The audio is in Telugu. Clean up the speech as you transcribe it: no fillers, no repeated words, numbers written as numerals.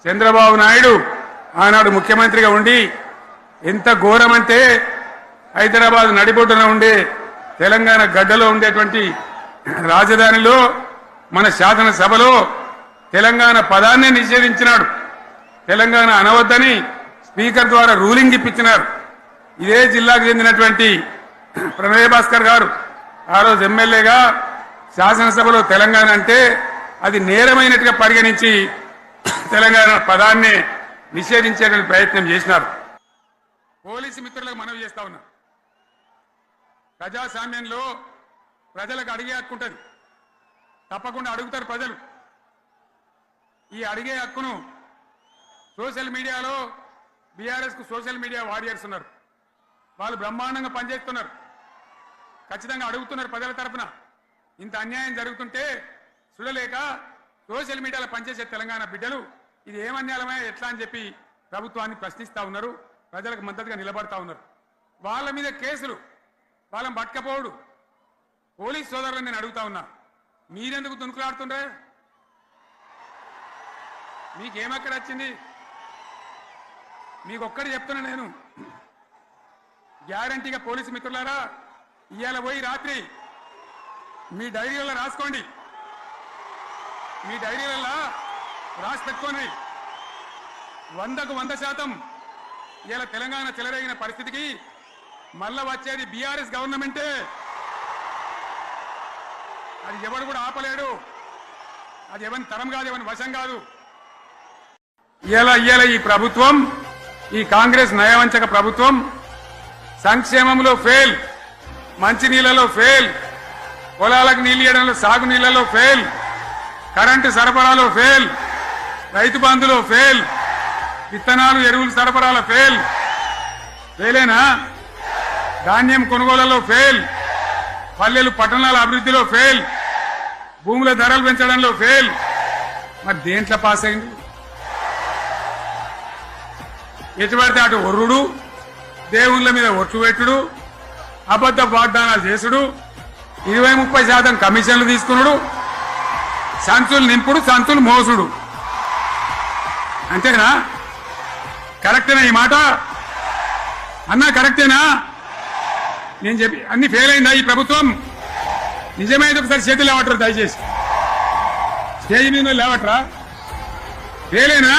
చంద్రబాబు నాయుడు ఆనాడు ముఖ్యమంత్రిగా ఉండి ఎంత ఘోరమంటే హైదరాబాద్ నడిబొడ్డున ఉండే తెలంగాణ గడ్డలో ఉండేటువంటి రాజధానిలో మన శాసనసభలో తెలంగాణ పదాన్ని నిషేధించినాడు. తెలంగాణ అనవద్దని స్పీకర్ ద్వారా రూలింగ్ ఇప్పించినారు. ఇదే జిల్లాకు చెందినటువంటి ప్రణయ్ భాస్కర్ గారు ఆ రోజు ఎమ్మెల్యేగా శాసనసభలో తెలంగాణ అంటే అది నేరమైనట్టుగా పరిగణించి తెలంగాణ పదాన్ని నిషేధించేటువంటి ప్రయత్నం చేసినారు. పోలీసు మిత్రులకు మనవి చేస్తా ఉన్నా, ప్రజాస్వామ్యంలో ప్రజలకు అడిగే హక్కు ఉంటుంది, తప్పకుండా అడుగుతారు ప్రజలు. ఈ అడిగే హక్కును సోషల్ మీడియాలో బీఆర్ఎస్ కు సోషల్ మీడియా వారియర్స్ ఉన్నారు, వాళ్ళు బ్రహ్మాండంగా పనిచేస్తున్నారు, ఖచ్చితంగా అడుగుతున్నారు ప్రజల తరఫున. ఇంత అన్యాయం జరుగుతుంటే చూడలేక సోషల్ మీడియాలో పనిచేసే తెలంగాణ బిడ్డలు ఇది ఏమన్యాయమే ఎట్లా అని చెప్పి ప్రభుత్వాన్ని ప్రశ్నిస్తూ ఉన్నారు, ప్రజలకు మద్దతుగా నిలబడతా ఉన్నారు. వాళ్ళ మీద కేసులు, వాళ్ళని పట్టుకపోవడు. పోలీస్ సోదరులను నేను అడుగుతా ఉన్నా, మీరెందుకు దునుకులాడుతుండ్రే? మీకేమక్కడ వచ్చింది? మీకు ఒక్కటి చెప్తున్నా నేను, గ్యారంటీగా పోలీసు మిత్రులారా, ఇవాళ పోయి రాత్రి మీ డైరీలలో రాసుకోండి, మీ డైరీలలో రాసి పెట్టుకోండి. 100కు 100% ఇవాళ తెలంగాణ చెలరేగిన పరిస్థితికి మళ్ళా వచ్చేది బీఆర్ఎస్ గవర్నమెంటే. అది ఎవడు కూడా ఆపలేడు, అది ఎవరి తరం కాదు, ఎవరి వశం కాదు. ఇవాళ ఈ ప్రభుత్వం, ఈ కాంగ్రెస్ నయవంచక ప్రభుత్వం సంక్షేమంలో ఫెయిల్, మంచినీళ్లలో ఫెయిల్, పొలాలకు నీళ్లు ఇవ్వడంలో సాగునీళ్లలో ఫెయిల్, కరెంటు సరఫరాలో ఫెయిల్, రైతు బంధులో ఫెయిల్, విత్తనాలు ఎరువులు సరఫరాలో ఫెయిలేనా? ధాన్యం కొనుగోళ్లలో ఫెయిల్, పల్లెలు పట్టణాల అభివృద్ధిలో ఫెయిల్, భూముల ధరలు పెంచడంలో ఫెయిల్. మరి దేంట్లో పాస్ అయింది? ఎటుపడితే అటు ఒర్రుడు, దేవుళ్ళ మీద ఒట్లు పెట్టుడు, అబద్ధ వాగ్దానాలు చేసుడు, 20-30% కమిషన్లు తీసుకున్నాడు, సంచులు నింపుడు, సంచులు మోసుడు. అంతేనా? కరెక్టేనా ఈ మాట అన్నా? కరెక్టేనా? నేను చెప్పి అన్ని ఫెయిల్ అయిందా ఈ ప్రభుత్వం? నిజమైతే ఒకసారి చేతులు లేవట్రా, దయచేసి స్టేజ్ మీద లేవట్రా. ఫెయిలేనా?